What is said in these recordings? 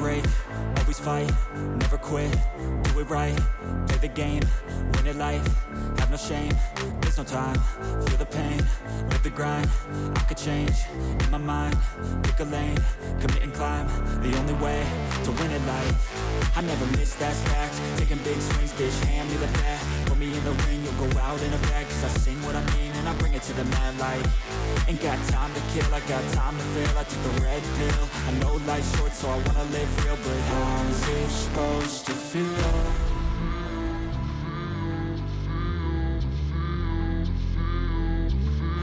break, always fight, never quit, do it right, play the game, win it life, have no shame, there's no time, feel the pain, live the grind, I could change, in my mind, pick a lane, commit and climb, the only way to win it life, I never miss, that's fact, taking big swings, bitch, hand me the bat, put me in the ring, you'll go out in a bag, cause I sing what I mean and I bring it to the mad light, ain't got time to kill, I got time to feel, I took the red pill, I know life's short so I wanna live real, but how's it supposed to feel?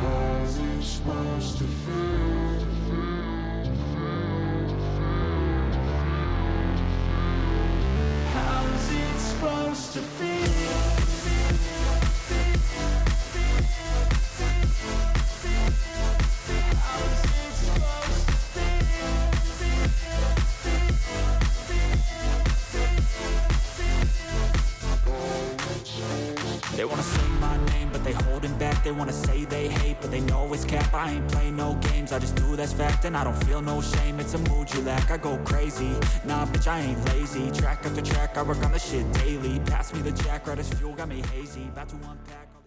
How's it supposed to feel? How's it supposed to feel? They wanna say my name, but they holding back. They wanna say they hate, but they know it's cap. I ain't play no games, I just do that's fact. And I don't feel no shame, it's a mood you lack. I go crazy, nah bitch I ain't lazy. Track after track, I work on the shit daily. Pass me the jack, right as fuel, got me hazy. About to unpack all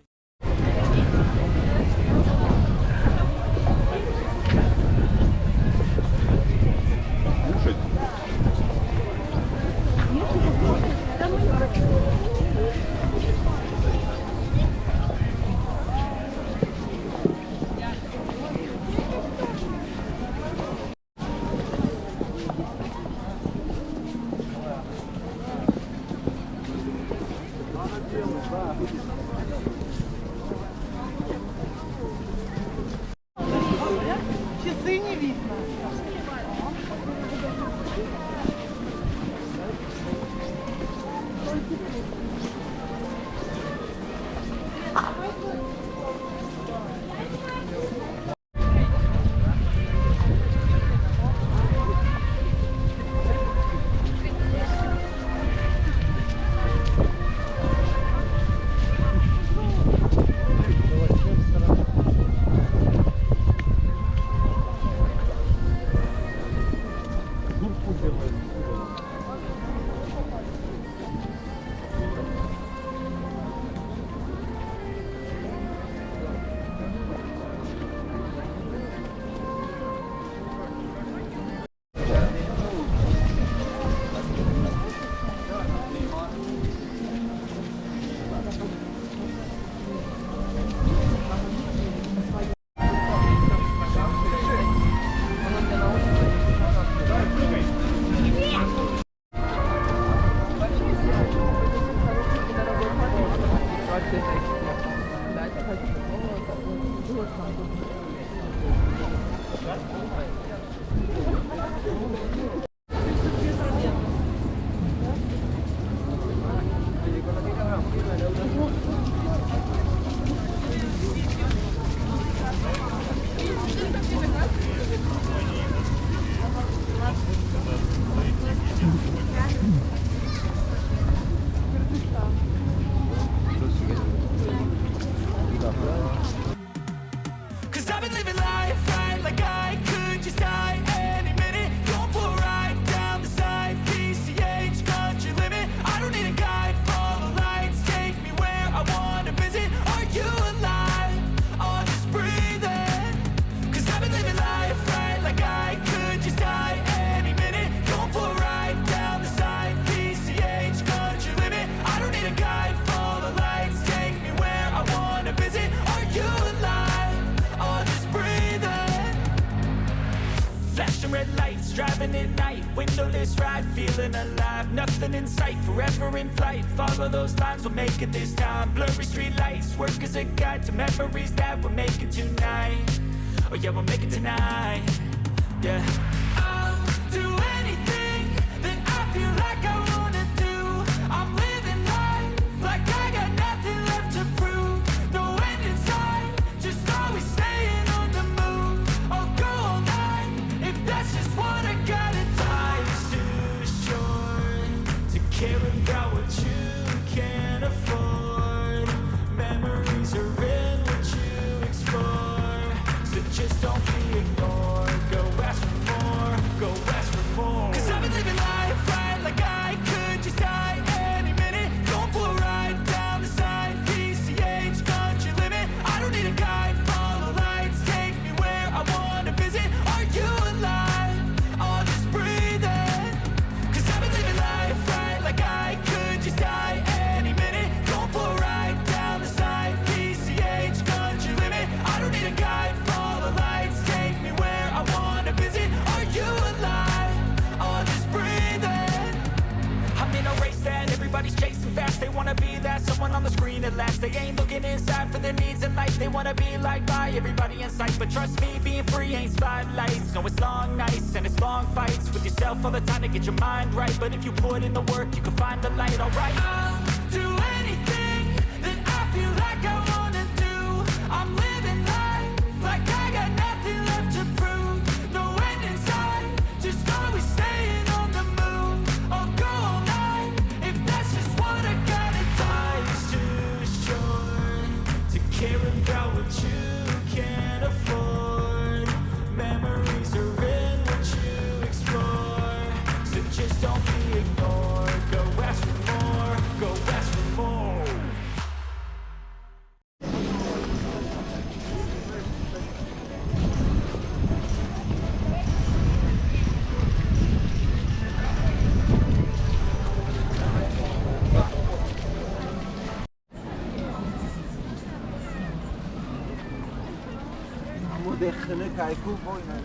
Часы не видно. Driving at night, windowless ride, feeling alive. Nothing in sight, forever in flight. Follow those lines, we'll make it this time. Blurry street lights, work as a guide to memories that we're making tonight. Oh yeah, we'll make it tonight. Yeah. I'll do anything that I feel like I wanna do. I'm living life like I got nothing left to prove. No end in sight, just always staying on the move. I'll go all night if that's just what I got. Life's too short to care about what you can't afford. Memories are in what you explore, so just don't be ignored. Go ask for more. on the screen at last. They ain't looking inside for their needs in life. They wanna be liked by everybody in sight, but trust me, being free ain't spotlights. No, it's long nights and it's long fights with yourself all the time to get your mind right. But if you put in the work, you can find the light. Alright, I'll do anything that I feel like I wanna do. I'm living life like I got nothing left to prove. No end in sight, just always staying on the move. I'll go all night if that's just what I gotta do. Life's too short to care about what you can't afford. Memories are in what you explore, so just don't be ignored. Go ask for more, go ask for more. مدخنه کایکو بوینه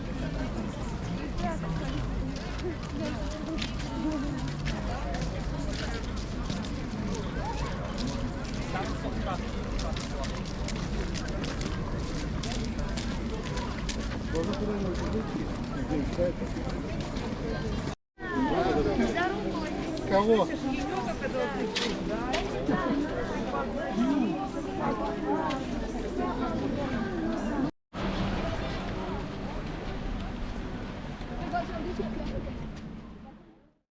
Кого?